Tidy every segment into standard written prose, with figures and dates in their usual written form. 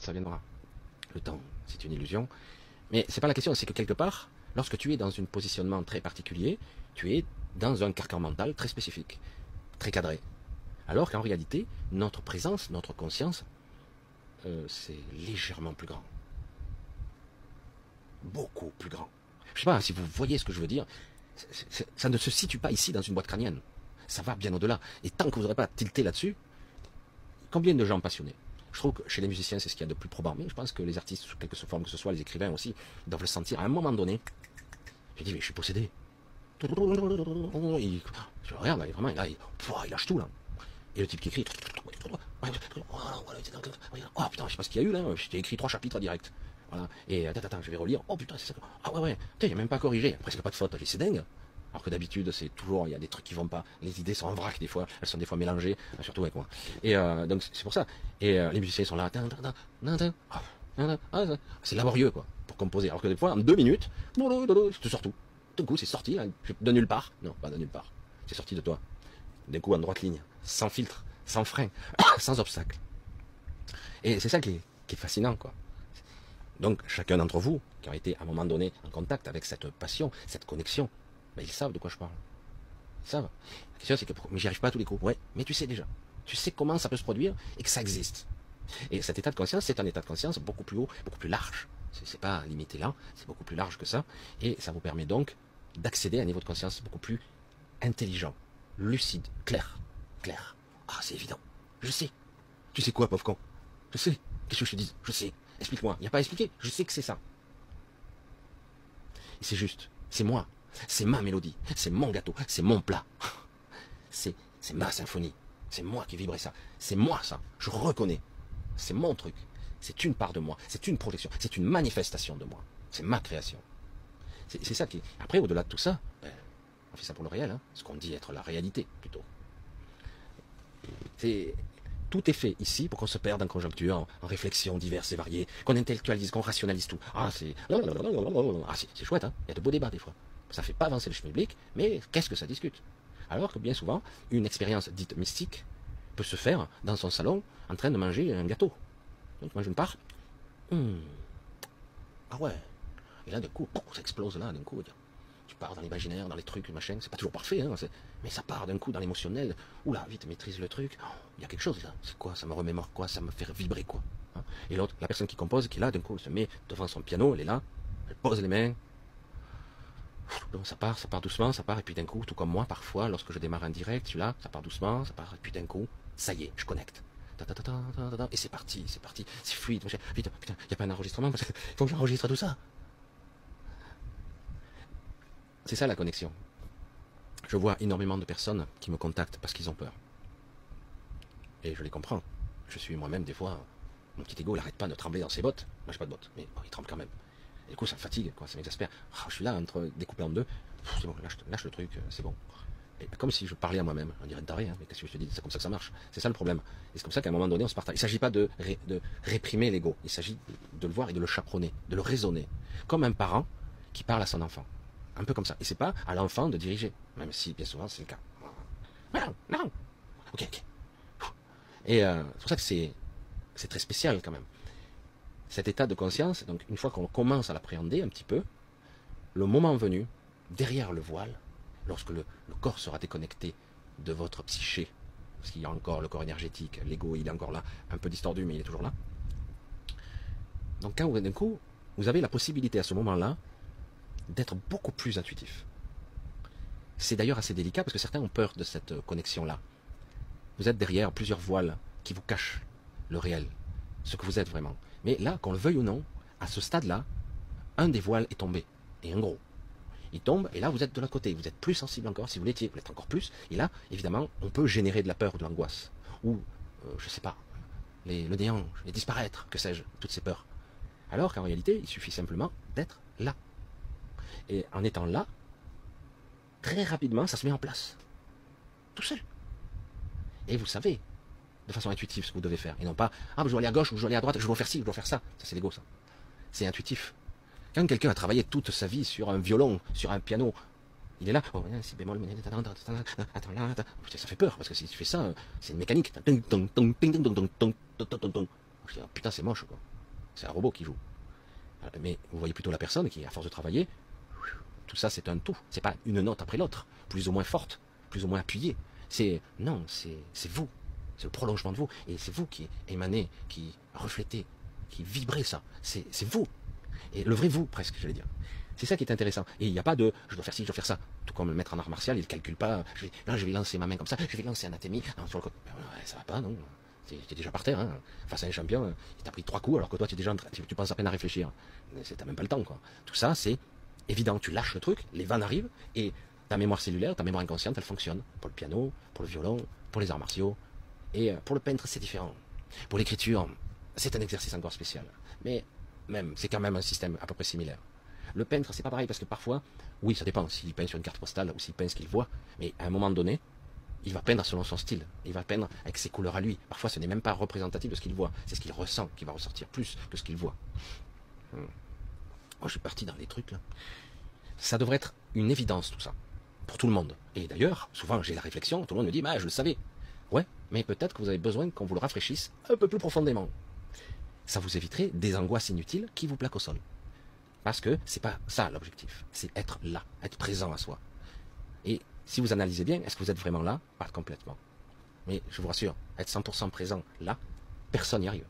ça viendra. Le temps, c'est une illusion. Mais c'est pas la question, c'est que quelque part, lorsque tu es dans un positionnement très particulier, tu es dans un carcan mental très spécifique, très cadré. Alors qu'en réalité, notre présence, notre conscience, c'est légèrement plus grand. Beaucoup plus grand. Je sais pas si vous voyez ce que je veux dire. Ça ne se situe pas ici dans une boîte crânienne. Ça va bien au-delà. Et tant que vous n'aurez pas tilté là-dessus, combien de gens passionnés? Je trouve que chez les musiciens, c'est ce qu'il y a de plus probant. Mais je pense que les artistes, sous quelque forme que ce soit, les écrivains aussi, doivent le sentir. À un moment donné, je dis, mais je suis possédé. Je regarde, là, vraiment, là, il lâche tout, là. Et le type qui écrit, oh putain, je sais pas ce qu'il y a eu, là, j'ai écrit 3 chapitres direct. Voilà. Et attends, je vais relire. Oh putain, c'est ça. Ah ouais, putain, il n'y a même pas corrigé. Presque pas de faute. C'est dingue. Alors que d'habitude, c'est toujours, il y a des trucs qui vont pas. Les idées sont en vrac des fois. Elles sont des fois mélangées, surtout avec moi. Et donc c'est pour ça. Et les musiciens sont là. C'est laborieux, quoi, pour composer. Alors que des fois, en 2 minutes, je te sors tout. D'un coup, c'est sorti, là, de nulle part. Non, pas de nulle part. C'est sorti de toi. D'un coup, en droite ligne. Sans filtre, sans frein, sans obstacle. Et c'est ça qui est fascinant, quoi. Donc, chacun d'entre vous, qui a été à un moment donné en contact avec cette passion, cette connexion, ben, ils savent de quoi je parle. Ils savent. La question, c'est que, mais j'y arrive pas à tous les coups. Ouais, mais tu sais déjà. Tu sais comment ça peut se produire et que ça existe. Et cet état de conscience, c'est un état de conscience beaucoup plus haut, beaucoup plus large. C'est pas limité là, c'est beaucoup plus large que ça. Et ça vous permet donc d'accéder à un niveau de conscience beaucoup plus intelligent, lucide, clair. Clair. Ah, c'est évident. Je sais. Tu sais quoi, pauvre con? Je sais. Qu'est-ce que je te dis? Je sais. Explique-moi. Il n'y a pas à expliquer. Je sais que c'est ça. Et c'est juste. C'est moi. C'est ma mélodie. C'est mon gâteau. C'est mon plat. C'est ma symphonie. C'est moi qui vibrais ça. C'est moi ça. Je reconnais. C'est mon truc. C'est une part de moi. C'est une projection. C'est une manifestation de moi. C'est ma création. C'est ça qui... Après, au-delà de tout ça, ben, on fait ça pour le réel. Hein, ce qu'on dit être la réalité, plutôt. Tout est fait ici pour qu'on se perde en conjoncture, en réflexions diverses et variées, qu'on intellectualise, qu'on rationalise tout. Ah, c'est chouette, hein. Il y a de beaux débats des fois. Ça fait pas avancer le schmilblick, mais qu'est-ce que ça discute? Alors que bien souvent, une expérience dite mystique peut se faire dans son salon en train de manger un gâteau. Donc, mange une part. Ah ouais. Et là, d'un coup, ça explose là, d'un coup. Tu pars dans l'imaginaire, dans les trucs, machin. C'est pas toujours parfait, hein, mais ça part d'un coup dans l'émotionnel. Oula, vite, maîtrise le truc. Il y a quelque chose là. C'est quoi? Ça me remémore quoi? Ça me fait vibrer quoi? Hein. Et l'autre, la personne qui compose, qui est là, d'un coup, elle se met devant son piano, elle est là, elle pose les mains. Donc ça part doucement, ça part, et puis d'un coup, tout comme moi, parfois, lorsque je démarre en direct, celui-là, ça part doucement, ça part, et puis d'un coup, ça y est, je connecte. Et c'est parti, c'est fluide. Vite, putain, il n'y a pas un enregistrement, parce qu'il faut que j'enregistre tout ça. C'est ça la connexion. Je vois énormément de personnes qui me contactent parce qu'ils ont peur. Et je les comprends. Je suis moi-même des fois, mon petit ego, il n'arrête pas de trembler dans ses bottes. Moi j'ai pas de bottes, mais bon, il tremble quand même. Et du coup ça me fatigue, quoi, ça m'exaspère. Oh, je suis là entre découpé en deux. C'est bon, lâche le truc, c'est bon. Et comme si je parlais à moi-même. On dirait de taré, hein, mais qu'est-ce que je te dis? C'est comme ça que ça marche. C'est ça le problème. Et c'est comme ça qu'à un moment donné on se partage. Il ne s'agit pas de réprimer l'ego. Il s'agit de le voir et de le chaperonner, de le raisonner. Comme un parent qui parle à son enfant. Un peu comme ça. Et c'est pas à l'enfant de diriger, même si bien souvent c'est le cas. Non. Ok. Et c'est pour ça que c'est très spécial quand même. Cet état de conscience, donc une fois qu'on commence à l'appréhender un petit peu, le moment venu, derrière le voile, lorsque le corps sera déconnecté de votre psyché, parce qu'il y a encore le corps énergétique, l'ego il est encore là, un peu distordu mais il est toujours là. Donc quand d'un coup, vous avez la possibilité à ce moment-là d'être beaucoup plus intuitif. C'est d'ailleurs assez délicat parce que certains ont peur de cette connexion-là. Vous êtes derrière plusieurs voiles qui vous cachent le réel, ce que vous êtes vraiment. Mais là, qu'on le veuille ou non, à ce stade-là, un des voiles est tombé, et un gros. Il tombe, et là vous êtes de l'autre côté, vous êtes plus sensible encore, si vous l'étiez, vous l'êtes encore plus, et là, évidemment, on peut générer de la peur ou de l'angoisse, ou, je sais pas, le néant, les disparaître, que sais-je, toutes ces peurs. Alors qu'en réalité, il suffit simplement d'être là. Et en étant là, très rapidement, ça se met en place. Tout seul. Et vous savez, de façon intuitive, ce que vous devez faire. Et non pas, ah, je dois aller à gauche, ou je dois aller à droite, je dois faire ci, je dois faire ça. Ça, c'est l'ego, ça. C'est intuitif. Quand quelqu'un a travaillé toute sa vie sur un violon, sur un piano, il est là, oh, si bémol, attends là, ça fait peur, parce que si tu fais ça, c'est une mécanique. Je dis, oh, putain, c'est moche, quoi. C'est un robot qui joue. Mais vous voyez plutôt la personne qui, à force de travailler, tout ça c'est un tout. C'est pas une note après l'autre, plus ou moins forte, plus ou moins appuyée. Non, c'est vous. C'est le prolongement de vous. Et c'est vous qui émanez, qui reflétez, qui vibrez ça. C'est vous. Et le vrai vous, presque, j'allais dire. C'est ça qui est intéressant. Et il n'y a pas de je dois faire ci, je dois faire ça. Tout comme le maître en art martial, il ne calcule pas. Là, je vais lancer ma main comme ça, je vais lancer un athémie. Non, sur le côté. Ouais, ça va pas, non. Tu es déjà par terre. Hein. Face à un champion, il t'a pris 3 coups alors que toi, tu es déjà tu penses à peine à réfléchir. T'as même pas le temps, quoi. Tout ça, c'est évident. Tu lâches le truc, les vannes arrivent, et ta mémoire cellulaire, ta mémoire inconsciente, elle fonctionne. Pour le piano, pour le violon, pour les arts martiaux. Et pour le peintre, c'est différent. Pour l'écriture, c'est un exercice encore spécial. Mais même, c'est quand même un système à peu près similaire. Le peintre, c'est pas pareil, parce que parfois, oui, ça dépend s'il peint sur une carte postale ou s'il peint ce qu'il voit, mais à un moment donné, il va peindre selon son style, il va peindre avec ses couleurs à lui. Parfois, ce n'est même pas représentatif de ce qu'il voit, c'est ce qu'il ressent qui va ressortir plus que ce qu'il voit. Moi, je suis parti dans les trucs, là. Ça devrait être une évidence, tout ça, pour tout le monde. Et d'ailleurs, souvent, j'ai la réflexion, tout le monde me dit, bah, je le savais. Ouais, mais peut-être que vous avez besoin qu'on vous le rafraîchisse un peu plus profondément. Ça vous éviterait des angoisses inutiles qui vous plaquent au sol. Parce que c'est pas ça l'objectif, c'est être là, être présent à soi. Et si vous analysez bien, est-ce que vous êtes vraiment là? Pas complètement. Mais je vous rassure, être 100% présent là, personne n'y arrive.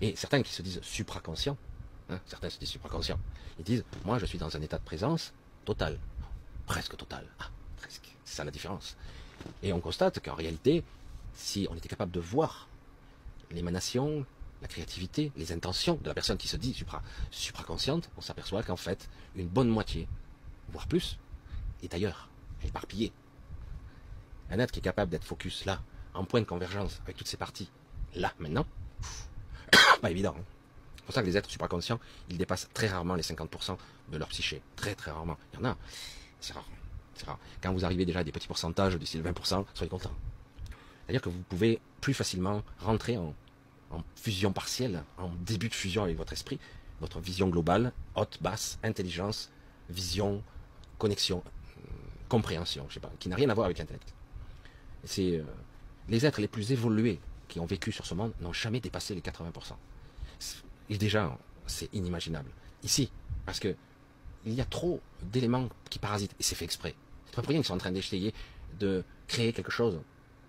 Et certains qui se disent supraconscients, certains se disent supraconscients, ils disent, moi je suis dans un état de présence total, presque total. Ah, presque, c'est ça la différence. Et on constate qu'en réalité, si on était capable de voir l'émanation, la créativité, les intentions de la personne qui se dit supraconsciente, on s'aperçoit qu'en fait, une bonne moitié, voire plus, est ailleurs, éparpillée. Un être qui est capable d'être focus là, en point de convergence avec toutes ses parties, là, maintenant, pas évident. Hein. C'est pour ça que les êtres supraconscients, ils dépassent très rarement les 50% de leur psyché. Très très rarement. Il y en a, c'est rare. C'est rare. Quand vous arrivez déjà à des petits pourcentages du style 20%, soyez content. C'est-à-dire que vous pouvez plus facilement rentrer en fusion partielle, en début de fusion avec votre esprit, votre vision globale, haute, basse, intelligence, vision, connexion, compréhension, je sais pas, qui n'a rien à voir avec l'intellect. C'est les êtres les plus évolués qui ont vécu sur ce monde n'ont jamais dépassé les 80%. Et déjà, c'est inimaginable. Ici, parce que il y a trop d'éléments qui parasitent, et c'est fait exprès. C'est pas pour rien qu'ils sont en train d'essayer de créer quelque chose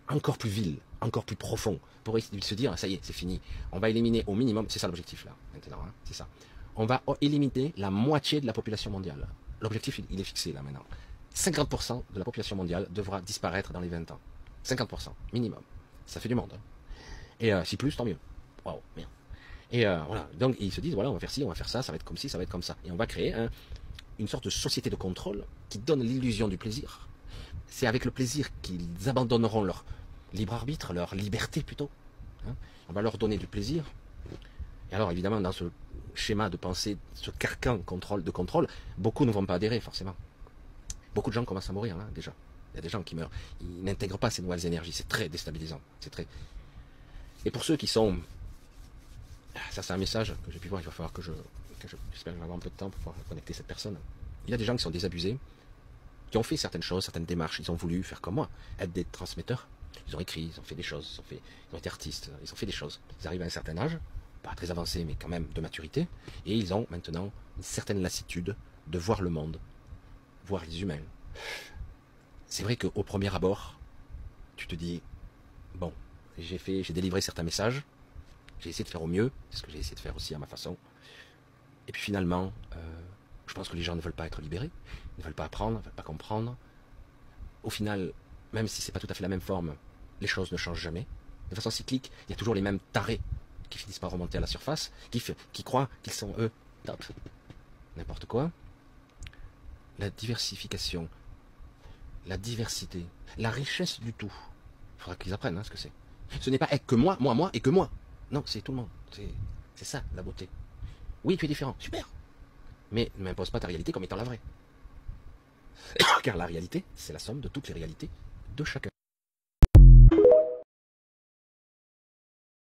encore plus vil, encore plus profond, pour se dire, ça y est, c'est fini. On va éliminer au minimum, c'est ça l'objectif là, maintenant, hein, c'est ça. On va éliminer la moitié de la population mondiale. L'objectif, il est fixé là maintenant. 50% de la population mondiale devra disparaître dans les 20 ans. 50%, minimum. Ça fait du monde. Hein. Et si plus, tant mieux. Waouh, merde. Et voilà, donc ils se disent, voilà, on va faire ci, on va faire ça, ça va être comme ci, ça va être comme ça. Et on va créer une sorte de société de contrôle qui donne l'illusion du plaisir. C'est avec le plaisir qu'ils abandonneront leur libre arbitre, leur liberté plutôt. Hein. On va leur donner du plaisir. Et alors évidemment, dans ce schéma de pensée, ce carcan de contrôle, beaucoup ne vont pas adhérer forcément. Beaucoup de gens commencent à mourir là, déjà. Il y a des gens qui meurent. Ils n'intègrent pas ces nouvelles énergies. C'est très déstabilisant. C'est très. Et pour ceux qui sont, ça c'est un message que j'ai pu voir. Il va falloir que j'espère que je vais avoir un peu de temps pour pouvoir connecter cette personne. Il y a des gens qui sont désabusés, qui ont fait certaines choses, certaines démarches. Ils ont voulu faire comme moi, être des transmetteurs. Ils ont écrit, ils ont fait des choses, ils ont été artistes, ils ont fait des choses. Ils arrivent à un certain âge, pas très avancé, mais quand même de maturité, et ils ont maintenant une certaine lassitude de voir le monde, voir les humains. C'est vrai qu'au premier abord, tu te dis, bon, j'ai délivré certains messages, j'ai essayé de faire au mieux, c'est ce que j'ai essayé de faire aussi à ma façon, et puis finalement, je pense que les gens ne veulent pas être libérés, ne veulent pas apprendre, ne veulent pas comprendre. Au final, même si c'est pas tout à fait la même forme, les choses ne changent jamais. De façon cyclique, il y a toujours les mêmes tarés qui finissent par remonter à la surface, qui croient qu'ils sont eux top. N'importe quoi. La diversification, la diversité, la richesse du tout. Il faudra qu'ils apprennent ce que c'est. Ce n'est pas être que moi et que moi. Non, c'est tout le monde. C'est ça la beauté. Oui, tu es différent, super. Mais ne m'impose pas ta réalité comme étant la vraie. Car la réalité, c'est la somme de toutes les réalités de chacun.